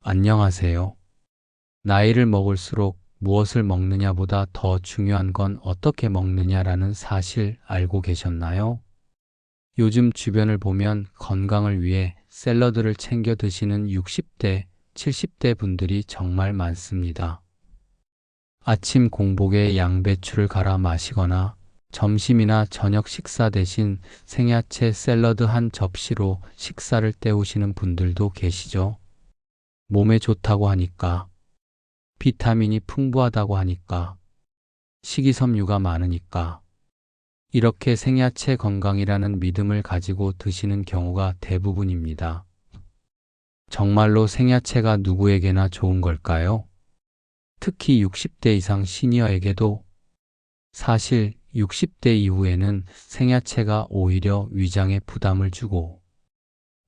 안녕하세요. 나이를 먹을수록 무엇을 먹느냐보다 더 중요한 건 어떻게 먹느냐라는 사실 알고 계셨나요? 요즘 주변을 보면 건강을 위해 샐러드를 챙겨 드시는 60대, 70대 분들이 정말 많습니다. 아침 공복에 양배추를 갈아 마시거나 점심이나 저녁 식사 대신 생야채 샐러드 한 접시로 식사를 때우시는 분들도 계시죠. 몸에 좋다고 하니까, 비타민이 풍부하다고 하니까, 식이섬유가 많으니까, 이렇게 생야채 건강이라는 믿음을 가지고 드시는 경우가 대부분입니다. 정말로 생야채가 누구에게나 좋은 걸까요? 특히 60대 이상 시니어에게도. 사실 60대 이후에는 생야채가 오히려 위장에 부담을 주고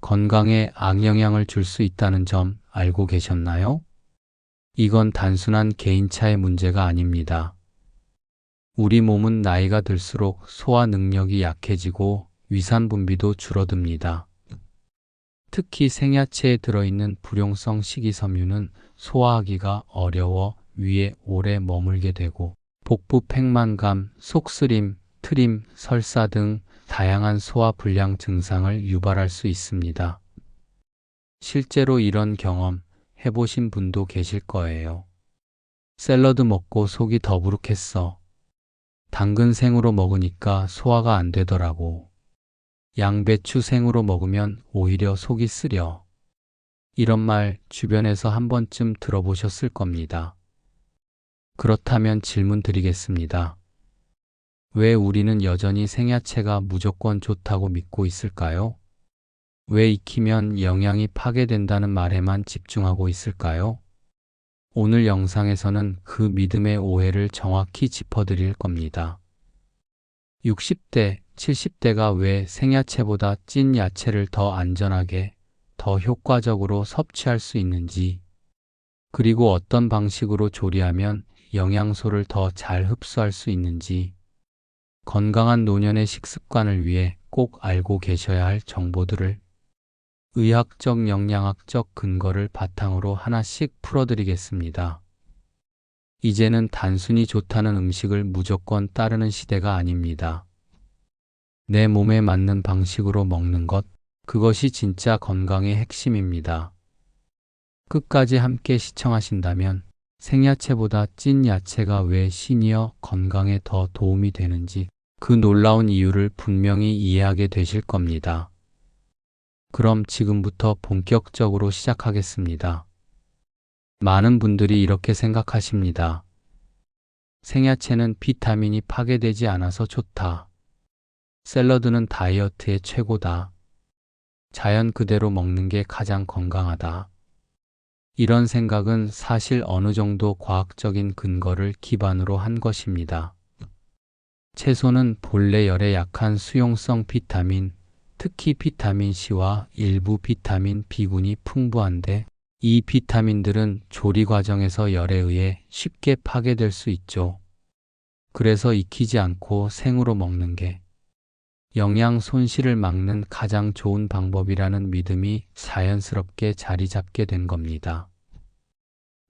건강에 악영향을 줄 수 있다는 점 알고 계셨나요? 이건 단순한 개인차의 문제가 아닙니다. 우리 몸은 나이가 들수록 소화 능력이 약해지고 위산 분비도 줄어듭니다. 특히 생야채에 들어있는 불용성 식이섬유는 소화하기가 어려워 위에 오래 머물게 되고 복부 팽만감, 속쓰림, 트림, 설사 등 다양한 소화 불량 증상을 유발할 수 있습니다. 실제로 이런 경험 해보신 분도 계실 거예요. 샐러드 먹고 속이 더부룩했어. 당근 생으로 먹으니까 소화가 안 되더라고. 양배추 생으로 먹으면 오히려 속이 쓰려. 이런 말 주변에서 한 번쯤 들어보셨을 겁니다. 그렇다면 질문 드리겠습니다. 왜 우리는 여전히 생야채가 무조건 좋다고 믿고 있을까요? 왜 익히면 영양이 파괴된다는 말에만 집중하고 있을까요? 오늘 영상에서는 그 믿음의 오해를 정확히 짚어드릴 겁니다. 60대, 70대가 왜 생야채보다 찐 야채를 더 안전하게, 더 효과적으로 섭취할 수 있는지, 그리고 어떤 방식으로 조리하면 영양소를 더 잘 흡수할 수 있는지, 건강한 노년의 식습관을 위해 꼭 알고 계셔야 할 정보들을 의학적, 영양학적 근거를 바탕으로 하나씩 풀어드리겠습니다. 이제는 단순히 좋다는 음식을 무조건 따르는 시대가 아닙니다. 내 몸에 맞는 방식으로 먹는 것, 그것이 진짜 건강의 핵심입니다. 끝까지 함께 시청하신다면 생야채보다 찐 야채가 왜 시니어 건강에 더 도움이 되는지 그 놀라운 이유를 분명히 이해하게 되실 겁니다. 그럼 지금부터 본격적으로 시작하겠습니다. 많은 분들이 이렇게 생각하십니다. 생야채는 비타민이 파괴되지 않아서 좋다. 샐러드는 다이어트에 최고다. 자연 그대로 먹는 게 가장 건강하다. 이런 생각은 사실 어느 정도 과학적인 근거를 기반으로 한 것입니다. 채소는 본래 열에 약한 수용성 비타민, 특히 비타민 C와 일부 비타민 B군이 풍부한데 이 비타민들은 조리 과정에서 열에 의해 쉽게 파괴될 수 있죠. 그래서 익히지 않고 생으로 먹는 게 영양 손실을 막는 가장 좋은 방법이라는 믿음이 자연스럽게 자리 잡게 된 겁니다.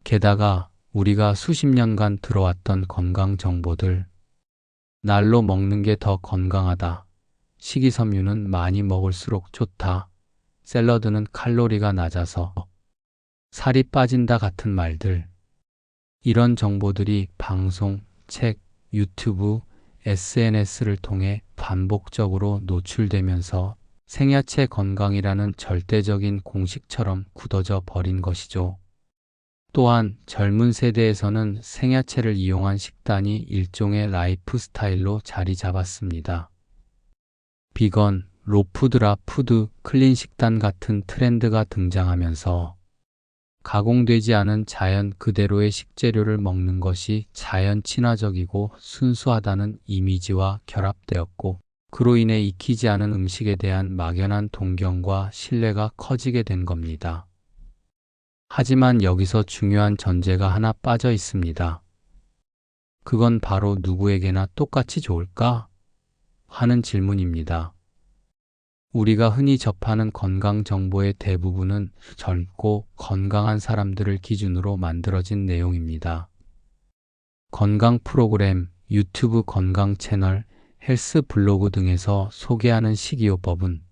게다가 우리가 수십 년간 들어왔던 건강 정보들, 날로 먹는 게 더 건강하다. 식이섬유는 많이 먹을수록 좋다. 샐러드는 칼로리가 낮아서 살이 빠진다 같은 말들. 이런 정보들이 방송, 책, 유튜브, SNS를 통해 반복적으로 노출되면서 생야채 건강이라는 절대적인 공식처럼 굳어져 버린 것이죠. 또한 젊은 세대에서는 생야채를 이용한 식단이 일종의 라이프 스타일로 자리 잡았습니다. 비건, 로푸드 라푸드, 클린 식단 같은 트렌드가 등장하면서 가공되지 않은 자연 그대로의 식재료를 먹는 것이 자연 친화적이고 순수하다는 이미지와 결합되었고, 그로 인해 익히지 않은 음식에 대한 막연한 동경과 신뢰가 커지게 된 겁니다. 하지만 여기서 중요한 전제가 하나 빠져 있습니다. 그건 바로 누구에게나 똑같이 좋을까? 하는 질문입니다. 우리가 흔히 접하는 건강 정보의 대부분은 젊고 건강한 사람들을 기준으로 만들어진 내용입니다. 건강 프로그램, 유튜브 건강 채널, 헬스 블로그 등에서 소개하는 식이요법은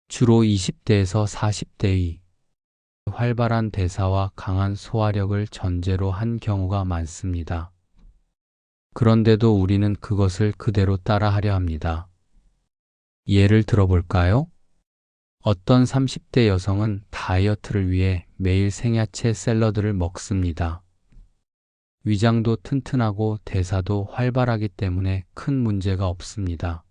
주로 20대에서 40대의 활발한 대사와 강한 소화력을 전제로 한 경우가 많습니다. 그런데도 우리는 그것을 그대로 따라하려 합니다. 예를 들어볼까요? 어떤 30대 여성은 다이어트를 위해 매일 생야채 샐러드를 먹습니다. 위장도 튼튼하고 대사도 활발하기 때문에 큰 문제가 없습니다.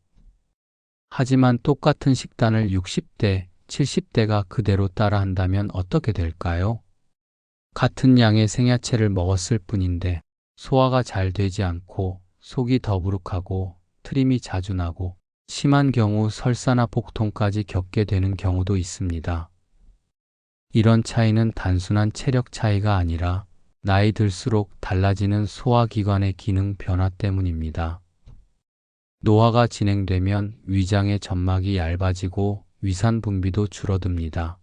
하지만 똑같은 식단을 60대, 70대가 그대로 따라한다면 어떻게 될까요? 같은 양의 생야채를 먹었을 뿐인데 소화가 잘 되지 않고 속이 더부룩하고 트림이 자주 나고 심한 경우 설사나 복통까지 겪게 되는 경우도 있습니다. 이런 차이는 단순한 체력 차이가 아니라 나이 들수록 달라지는 소화기관의 기능 변화 때문입니다. 노화가 진행되면 위장의 점막이 얇아지고 위산 분비도 줄어듭니다.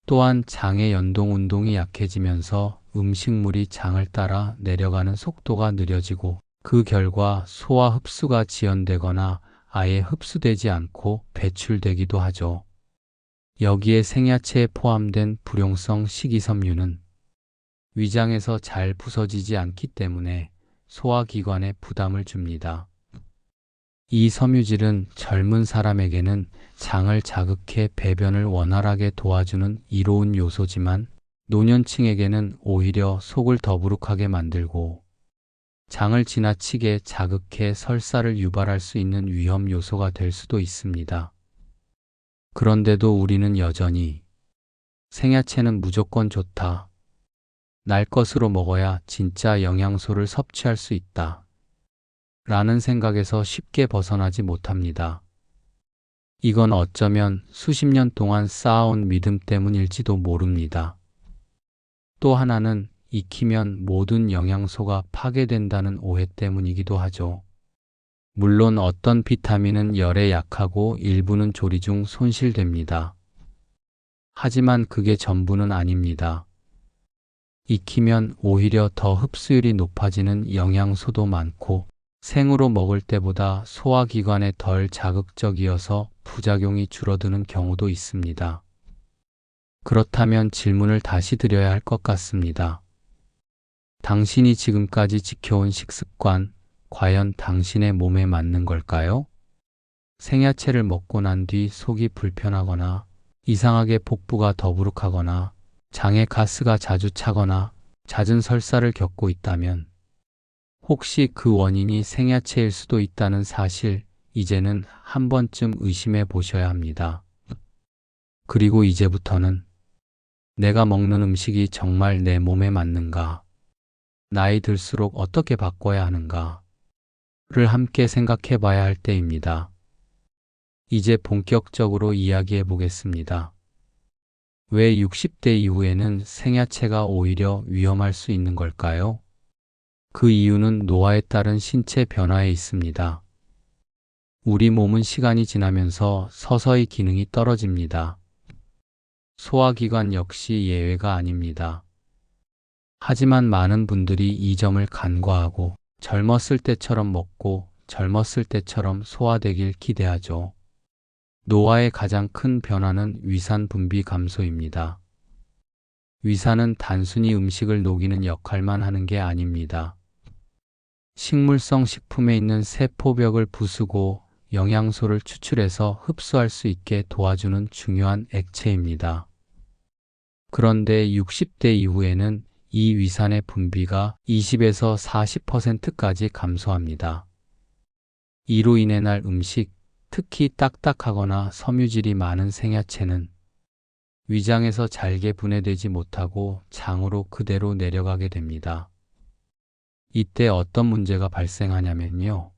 또한 장의 연동 운동이 약해지면서 음식물이 장을 따라 내려가는 속도가 느려지고 그 결과 소화 흡수가 지연되거나 아예 흡수되지 않고 배출되기도 하죠. 여기에 생야채에 포함된 불용성 식이섬유는 위장에서 잘 부서지지 않기 때문에 소화기관에 부담을 줍니다. 이 섬유질은 젊은 사람에게는 장을 자극해 배변을 원활하게 도와주는 이로운 요소지만 노년층에게는 오히려 속을 더부룩하게 만들고 장을 지나치게 자극해 설사를 유발할 수 있는 위험 요소가 될 수도 있습니다. 그런데도 우리는 여전히 생야채는 무조건 좋다. 날 것으로 먹어야 진짜 영양소를 섭취할 수 있다. 라는 생각에서 쉽게 벗어나지 못합니다. 이건 어쩌면 수십 년 동안 쌓아온 믿음 때문일지도 모릅니다. 또 하나는 익히면 모든 영양소가 파괴된다는 오해 때문이기도 하죠. 물론 어떤 비타민은 열에 약하고 일부는 조리 중 손실됩니다. 하지만 그게 전부는 아닙니다. 익히면 오히려 더 흡수율이 높아지는 영양소도 많고 생으로 먹을 때보다 소화기관에 덜 자극적이어서 부작용이 줄어드는 경우도 있습니다. 그렇다면 질문을 다시 드려야 할 것 같습니다. 당신이 지금까지 지켜온 식습관, 과연 당신의 몸에 맞는 걸까요? 생야채를 먹고 난 뒤 속이 불편하거나 이상하게 복부가 더부룩하거나 장에 가스가 자주 차거나 잦은 설사를 겪고 있다면 혹시 그 원인이 생야채일 수도 있다는 사실 이제는 한 번쯤 의심해 보셔야 합니다. 그리고 이제부터는 내가 먹는 음식이 정말 내 몸에 맞는가? 나이 들수록 어떻게 바꿔야 하는가? 를 함께 생각해 봐야 할 때입니다. 이제 본격적으로 이야기해 보겠습니다. 왜 60대 이후에는 생야채가 오히려 위험할 수 있는 걸까요? 그 이유는 노화에 따른 신체 변화에 있습니다. 우리 몸은 시간이 지나면서 서서히 기능이 떨어집니다. 소화기관 역시 예외가 아닙니다. 하지만 많은 분들이 이 점을 간과하고 젊었을 때처럼 먹고 젊었을 때처럼 소화되길 기대하죠. 노화의 가장 큰 변화는 위산 분비 감소입니다. 위산은 단순히 음식을 녹이는 역할만 하는 게 아닙니다. 식물성 식품에 있는 세포벽을 부수고 영양소를 추출해서 흡수할 수 있게 도와주는 중요한 액체입니다. 그런데 60대 이후에는 이 위산의 분비가 20에서 40%까지 감소합니다. 이로 인해 날 음식, 특히 딱딱하거나 섬유질이 많은 생야채는 위장에서 잘게 분해되지 못하고 장으로 그대로 내려가게 됩니다. 이때 어떤 문제가 발생하냐면요.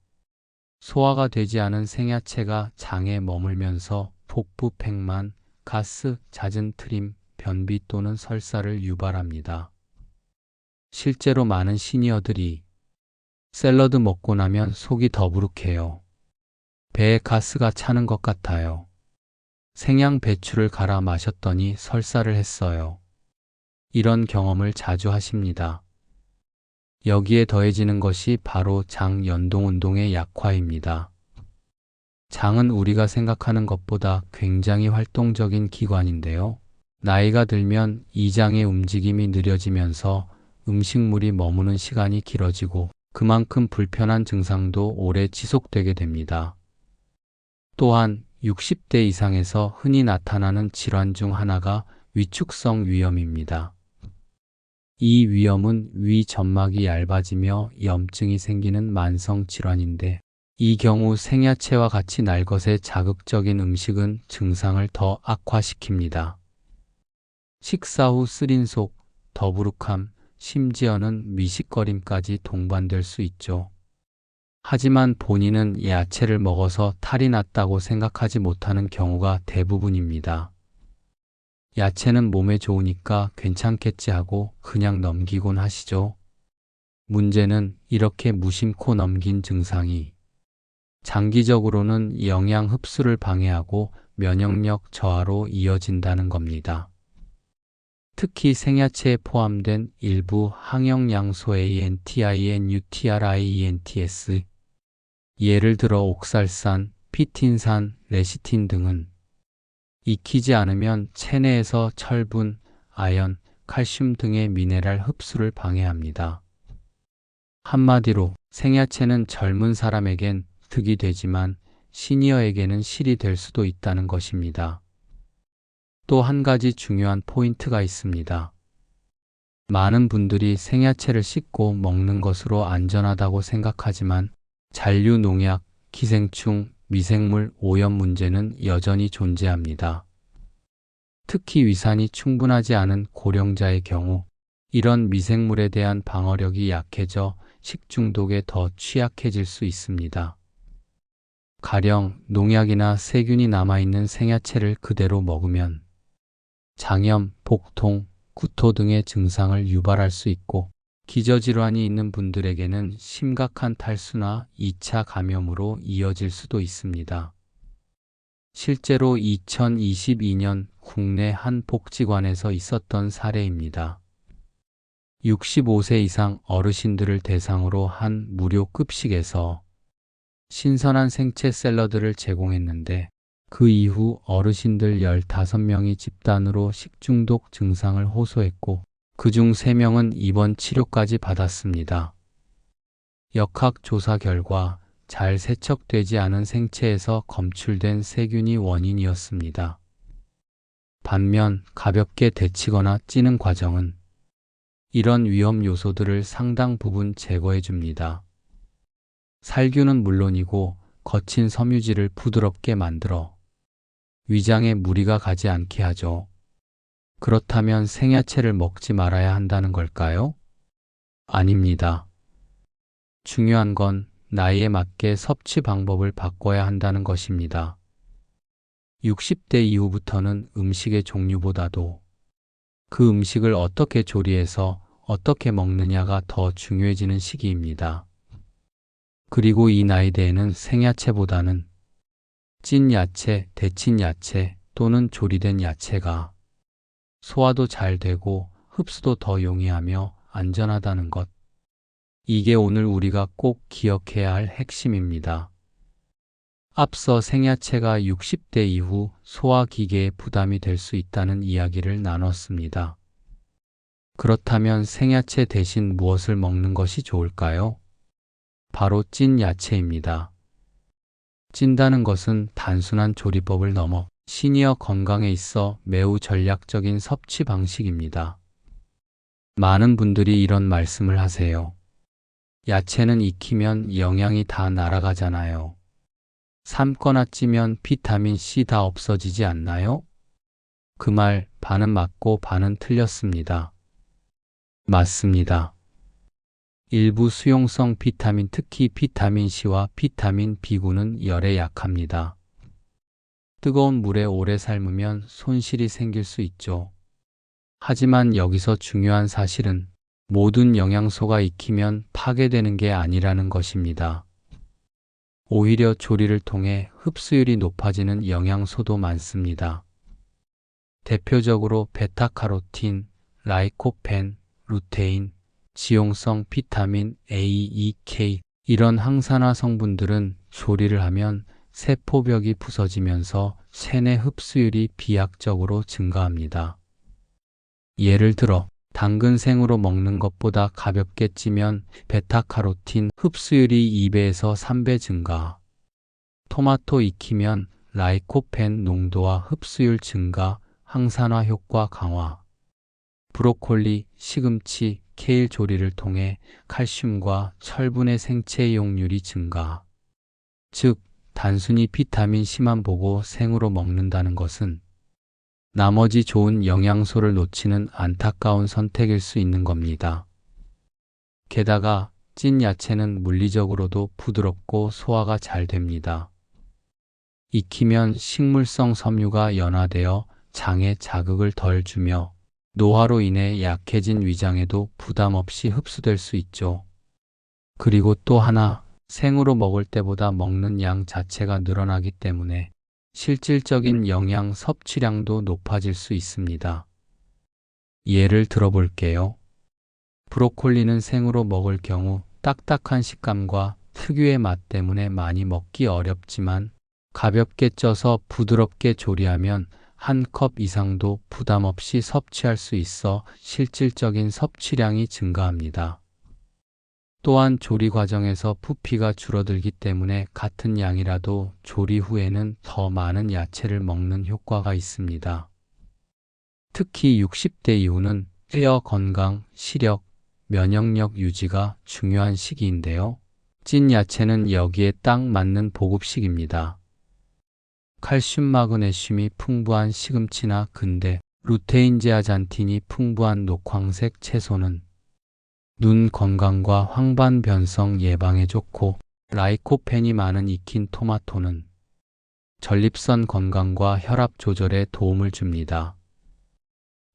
소화가 되지 않은 생야채가 장에 머물면서 복부 팽만, 가스, 잦은 트림, 변비 또는 설사를 유발합니다. 실제로 많은 시니어들이 샐러드 먹고 나면 속이 더부룩해요. 배에 가스가 차는 것 같아요. 생양 배추를 갈아 마셨더니 설사를 했어요. 이런 경험을 자주 하십니다. 여기에 더해지는 것이 바로 장 연동운동의 약화입니다. 장은 우리가 생각하는 것보다 굉장히 활동적인 기관인데요. 나이가 들면 이 장의 움직임이 느려지면서 음식물이 머무는 시간이 길어지고 그만큼 불편한 증상도 오래 지속되게 됩니다. 또한 60대 이상에서 흔히 나타나는 질환 중 하나가 위축성 위염입니다. 이 위염은 위 점막이 얇아지며 염증이 생기는 만성 질환인데 이 경우 생야채와 같이 날 것의 자극적인 음식은 증상을 더 악화시킵니다. 식사 후 쓰린 속, 더부룩함, 심지어는 미식거림까지 동반될 수 있죠. 하지만 본인은 야채를 먹어서 탈이 났다고 생각하지 못하는 경우가 대부분입니다. 야채는 몸에 좋으니까 괜찮겠지 하고 그냥 넘기곤 하시죠. 문제는 이렇게 무심코 넘긴 증상이 장기적으로는 영양 흡수를 방해하고 면역력 저하로 이어진다는 겁니다. 특히 생야채에 포함된 일부 항영양소 ANTIN, UTRIENTS, 예를 들어 옥살산, 피틴산, 레시틴 등은 익히지 않으면 체내에서 철분, 아연, 칼슘 등의 미네랄 흡수를 방해합니다. 한마디로 생야채는 젊은 사람에겐 득이 되지만 시니어에게는 실이 될 수도 있다는 것입니다. 또 한 가지 중요한 포인트가 있습니다. 많은 분들이 생야채를 씻고 먹는 것으로 안전하다고 생각하지만 잔류 농약, 기생충, 미생물 오염 문제는 여전히 존재합니다. 특히 위산이 충분하지 않은 고령자의 경우 이런 미생물에 대한 방어력이 약해져 식중독에 더 취약해질 수 있습니다. 가령 농약이나 세균이 남아있는 생야채를 그대로 먹으면 장염, 복통, 구토 등의 증상을 유발할 수 있고 기저질환이 있는 분들에게는 심각한 탈수나 2차 감염으로 이어질 수도 있습니다. 실제로 2022년 국내 한 복지관에서 있었던 사례입니다. 65세 이상 어르신들을 대상으로 한 무료 급식에서 신선한 생채 샐러드를 제공했는데 그 이후 어르신들 15명이 집단으로 식중독 증상을 호소했고 그중 3명은 입원 치료까지 받았습니다. 역학조사 결과 잘 세척되지 않은 생채에서 검출된 세균이 원인이었습니다. 반면 가볍게 데치거나 찌는 과정은 이런 위험 요소들을 상당 부분 제거해 줍니다. 살균은 물론이고 거친 섬유질을 부드럽게 만들어 위장에 무리가 가지 않게 하죠. 그렇다면 생야채를 먹지 말아야 한다는 걸까요? 아닙니다. 중요한 건 나이에 맞게 섭취 방법을 바꿔야 한다는 것입니다. 60대 이후부터는 음식의 종류보다도 그 음식을 어떻게 조리해서 어떻게 먹느냐가 더 중요해지는 시기입니다. 그리고 이 나이대에는 생야채보다는 찐 야채, 데친 야채 또는 조리된 야채가 소화도 잘 되고 흡수도 더 용이하며 안전하다는 것. 이게 오늘 우리가 꼭 기억해야 할 핵심입니다. 앞서 생야채가 60대 이후 소화기계에 부담이 될 수 있다는 이야기를 나눴습니다. 그렇다면 생야채 대신 무엇을 먹는 것이 좋을까요? 바로 찐 야채입니다. 찐다는 것은 단순한 조리법을 넘어 시니어 건강에 있어 매우 전략적인 섭취 방식입니다. 많은 분들이 이런 말씀을 하세요. 야채는 익히면 영양이 다 날아가잖아요. 삶거나 찌면 비타민 C 다 없어지지 않나요? 그 말 반은 맞고 반은 틀렸습니다. 맞습니다. 일부 수용성 비타민, 특히 비타민 C와 비타민 B9는 열에 약합니다. 뜨거운 물에 오래 삶으면 손실이 생길 수 있죠. 하지만 여기서 중요한 사실은 모든 영양소가 익히면 파괴되는 게 아니라는 것입니다. 오히려 조리를 통해 흡수율이 높아지는 영양소도 많습니다. 대표적으로 베타카로틴, 라이코펜, 루테인, 지용성 비타민 A, E, K 이런 항산화 성분들은 조리를 하면 세포벽이 부서지면서 체내 흡수율이 비약적으로 증가합니다. 예를 들어 당근 생으로 먹는 것보다 가볍게 찌면 베타카로틴 흡수율이 2배에서 3배 증가, 토마토 익히면 라이코펜 농도와 흡수율 증가, 항산화 효과 강화, 브로콜리, 시금치, 케일 조리를 통해 칼슘과 철분의 생체 이용률이 증가. 즉, 단순히 비타민 C만 보고 생으로 먹는다는 것은 나머지 좋은 영양소를 놓치는 안타까운 선택일 수 있는 겁니다. 게다가 찐 야채는 물리적으로도 부드럽고 소화가 잘 됩니다. 익히면 식물성 섬유가 연화되어 장에 자극을 덜 주며 노화로 인해 약해진 위장에도 부담 없이 흡수될 수 있죠. 그리고 또 하나, 생으로 먹을 때보다 먹는 양 자체가 늘어나기 때문에 실질적인 영양 섭취량도 높아질 수 있습니다. 예를 들어볼게요. 브로콜리는 생으로 먹을 경우 딱딱한 식감과 특유의 맛 때문에 많이 먹기 어렵지만 가볍게 쪄서 부드럽게 조리하면 한 컵 이상도 부담 없이 섭취할 수 있어 실질적인 섭취량이 증가합니다. 또한 조리 과정에서 부피가 줄어들기 때문에 같은 양이라도 조리 후에는 더 많은 야채를 먹는 효과가 있습니다. 특히 60대 이후는 뼈 건강, 시력, 면역력 유지가 중요한 시기인데요. 찐 야채는 여기에 딱 맞는 보급식입니다. 칼슘, 마그네슘이 풍부한 시금치나 근대, 루테인, 제아잔틴이 풍부한 녹황색 채소는 눈 건강과 황반 변성 예방에 좋고, 라이코펜이 많은 익힌 토마토는 전립선 건강과 혈압 조절에 도움을 줍니다.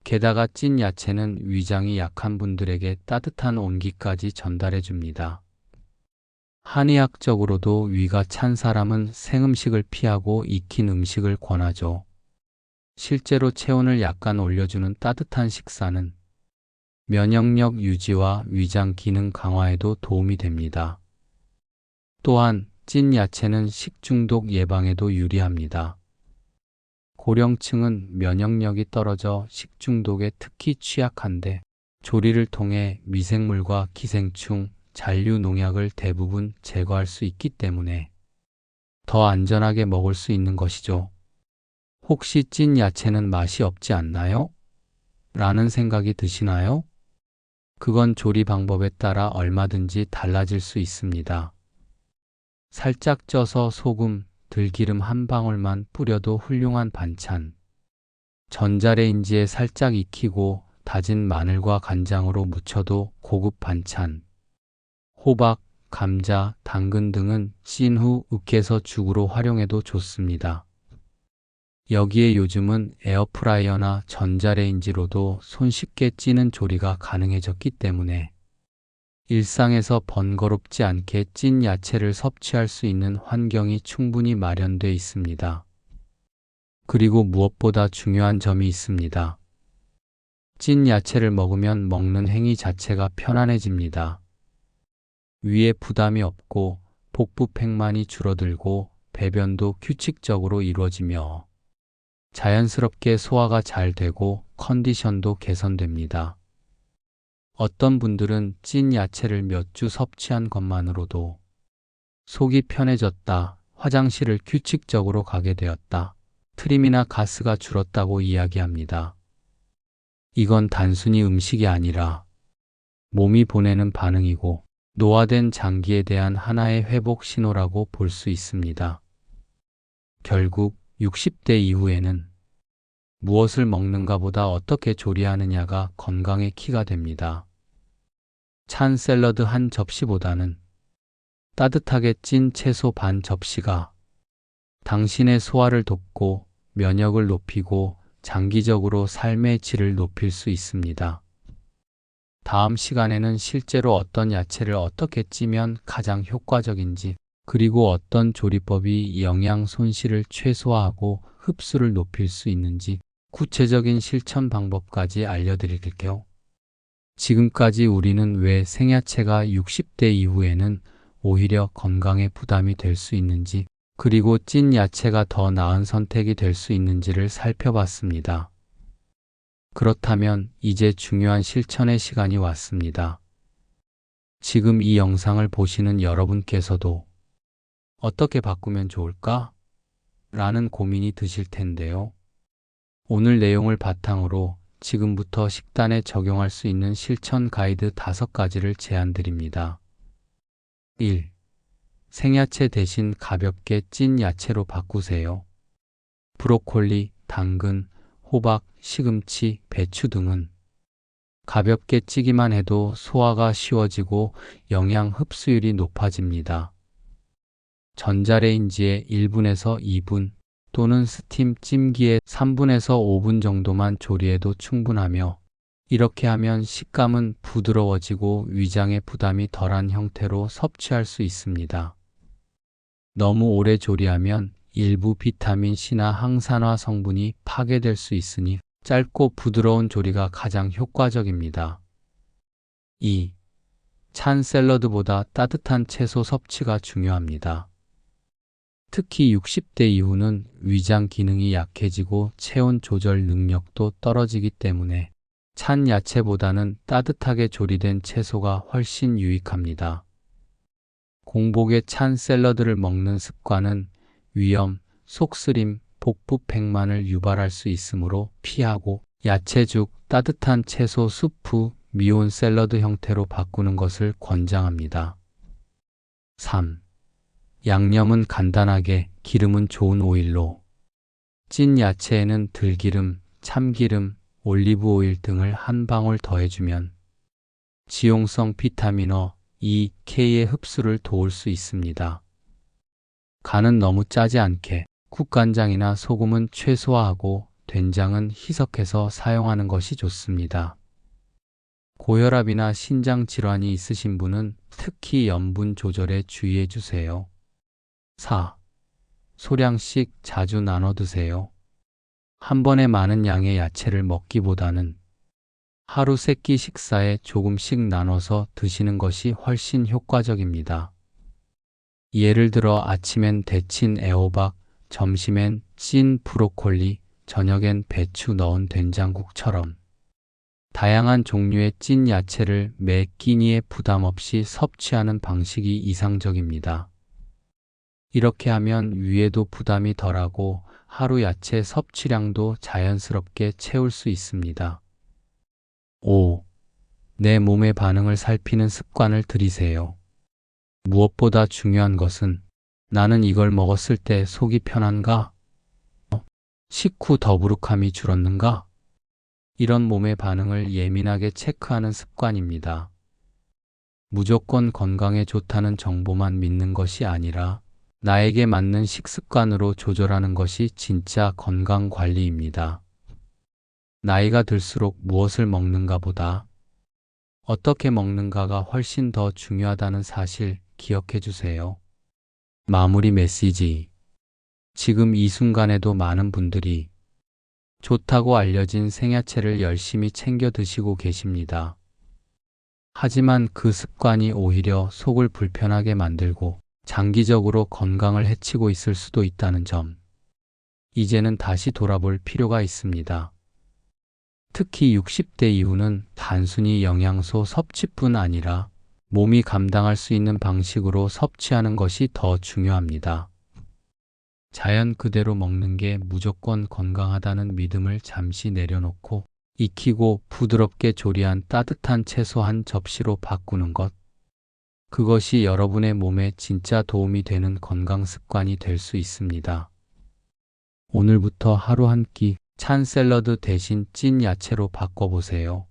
게다가 찐 야채는 위장이 약한 분들에게 따뜻한 온기까지 전달해 줍니다. 한의학적으로도 위가 찬 사람은 생음식을 피하고 익힌 음식을 권하죠. 실제로 체온을 약간 올려주는 따뜻한 식사는 면역력 유지와 위장 기능 강화에도 도움이 됩니다. 또한 찐 야채는 식중독 예방에도 유리합니다. 고령층은 면역력이 떨어져 식중독에 특히 취약한데 조리를 통해 미생물과 기생충, 잔류 농약을 대부분 제거할 수 있기 때문에 더 안전하게 먹을 수 있는 것이죠. 혹시 찐 야채는 맛이 없지 않나요? 라는 생각이 드시나요? 그건 조리 방법에 따라 얼마든지 달라질 수 있습니다. 살짝 쪄서 소금, 들기름 한 방울만 뿌려도 훌륭한 반찬. 전자레인지에 살짝 익히고 다진 마늘과 간장으로 무쳐도 고급 반찬. 호박, 감자, 당근 등은 찐 후 으깨서 죽으로 활용해도 좋습니다. 여기에 요즘은 에어프라이어나 전자레인지로도 손쉽게 찌는 조리가 가능해졌기 때문에 일상에서 번거롭지 않게 찐 야채를 섭취할 수 있는 환경이 충분히 마련돼 있습니다. 그리고 무엇보다 중요한 점이 있습니다. 찐 야채를 먹으면 먹는 행위 자체가 편안해집니다. 위에 부담이 없고 복부팽만이 줄어들고 배변도 규칙적으로 이루어지며 자연스럽게 소화가 잘 되고 컨디션도 개선됩니다. 어떤 분들은 찐 야채를 몇 주 섭취한 것만으로도 속이 편해졌다, 화장실을 규칙적으로 가게 되었다, 트림이나 가스가 줄었다고 이야기합니다. 이건 단순히 음식이 아니라 몸이 보내는 반응이고 노화된 장기에 대한 하나의 회복 신호라고 볼 수 있습니다. 결국 60대 이후에는 무엇을 먹는가 보다 어떻게 조리하느냐가 건강의 키가 됩니다. 찬 샐러드 한 접시보다는 따뜻하게 찐 채소 반 접시가 당신의 소화를 돕고 면역을 높이고 장기적으로 삶의 질을 높일 수 있습니다. 다음 시간에는 실제로 어떤 야채를 어떻게 찌면 가장 효과적인지, 그리고 어떤 조리법이 영양 손실을 최소화하고 흡수를 높일 수 있는지 구체적인 실천 방법까지 알려드릴게요. 지금까지 우리는 왜 생야채가 60대 이후에는 오히려 건강에 부담이 될 수 있는지, 그리고 찐 야채가 더 나은 선택이 될 수 있는지를 살펴봤습니다. 그렇다면 이제 중요한 실천의 시간이 왔습니다. 지금 이 영상을 보시는 여러분께서도 어떻게 바꾸면 좋을까? 라는 고민이 드실 텐데요. 오늘 내용을 바탕으로 지금부터 식단에 적용할 수 있는 실천 가이드 5가지를 제안드립니다. 1. 생야채 대신 가볍게 찐 야채로 바꾸세요. 브로콜리, 당근, 호박, 시금치, 배추 등은 가볍게 찌기만 해도 소화가 쉬워지고 영양 흡수율이 높아집니다. 전자레인지에 1분에서 2분 또는 스팀 찜기에 3분에서 5분 정도만 조리해도 충분하며, 이렇게 하면 식감은 부드러워지고 위장의 부담이 덜한 형태로 섭취할 수 있습니다. 너무 오래 조리하면 일부 비타민 C나 항산화 성분이 파괴될 수 있으니 짧고 부드러운 조리가 가장 효과적입니다. 2. 찬 샐러드보다 따뜻한 채소 섭취가 중요합니다. 특히 60대 이후는 위장 기능이 약해지고 체온 조절 능력도 떨어지기 때문에 찬 야채보다는 따뜻하게 조리된 채소가 훨씬 유익합니다. 공복에 찬 샐러드를 먹는 습관은 위염, 속쓰림, 복부 팽만을 유발할 수 있으므로 피하고, 야채죽, 따뜻한 채소 수프, 미온 샐러드 형태로 바꾸는 것을 권장합니다. 3. 양념은 간단하게, 기름은 좋은 오일로. 찐 야채에는 들기름, 참기름, 올리브 오일 등을 한 방울 더해주면 지용성 비타민 E, K의 흡수를 도울 수 있습니다. 간은 너무 짜지 않게, 국간장이나 소금은 최소화하고 된장은 희석해서 사용하는 것이 좋습니다. 고혈압이나 신장 질환이 있으신 분은 특히 염분 조절에 주의해 주세요. 4. 소량씩 자주 나눠 드세요. 한 번에 많은 양의 야채를 먹기보다는 하루 3끼 식사에 조금씩 나눠서 드시는 것이 훨씬 효과적입니다. 예를 들어 아침엔 데친 애호박, 점심엔 찐 브로콜리, 저녁엔 배추 넣은 된장국처럼 다양한 종류의 찐 야채를 매 끼니에 부담 없이 섭취하는 방식이 이상적입니다. 이렇게 하면 위에도 부담이 덜하고 하루 야채 섭취량도 자연스럽게 채울 수 있습니다. 5. 내 몸의 반응을 살피는 습관을 들이세요. 무엇보다 중요한 것은 나는 이걸 먹었을 때 속이 편한가? 식후 더부룩함이 줄었는가? 이런 몸의 반응을 예민하게 체크하는 습관입니다. 무조건 건강에 좋다는 정보만 믿는 것이 아니라 나에게 맞는 식습관으로 조절하는 것이 진짜 건강 관리입니다. 나이가 들수록 무엇을 먹는가 보다 어떻게 먹는가가 훨씬 더 중요하다는 사실 기억해 주세요. 마무리 메시지. 지금 이 순간에도 많은 분들이 좋다고 알려진 생야채를 열심히 챙겨 드시고 계십니다. 하지만 그 습관이 오히려 속을 불편하게 만들고 장기적으로 건강을 해치고 있을 수도 있다는 점, 이제는 다시 돌아볼 필요가 있습니다. 특히 60대 이후는 단순히 영양소 섭취뿐 아니라 몸이 감당할 수 있는 방식으로 섭취하는 것이 더 중요합니다. 자연 그대로 먹는 게 무조건 건강하다는 믿음을 잠시 내려놓고 익히고 부드럽게 조리한 따뜻한 채소 한 접시로 바꾸는 것, 그것이 여러분의 몸에 진짜 도움이 되는 건강 습관이 될 수 있습니다. 오늘부터 하루 한 끼 찬 샐러드 대신 찐 야채로 바꿔보세요.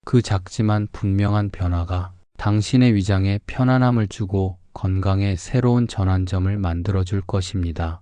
그 작지만 분명한 변화가 당신의 위장에 편안함을 주고 건강의 새로운 전환점을 만들어줄 것입니다.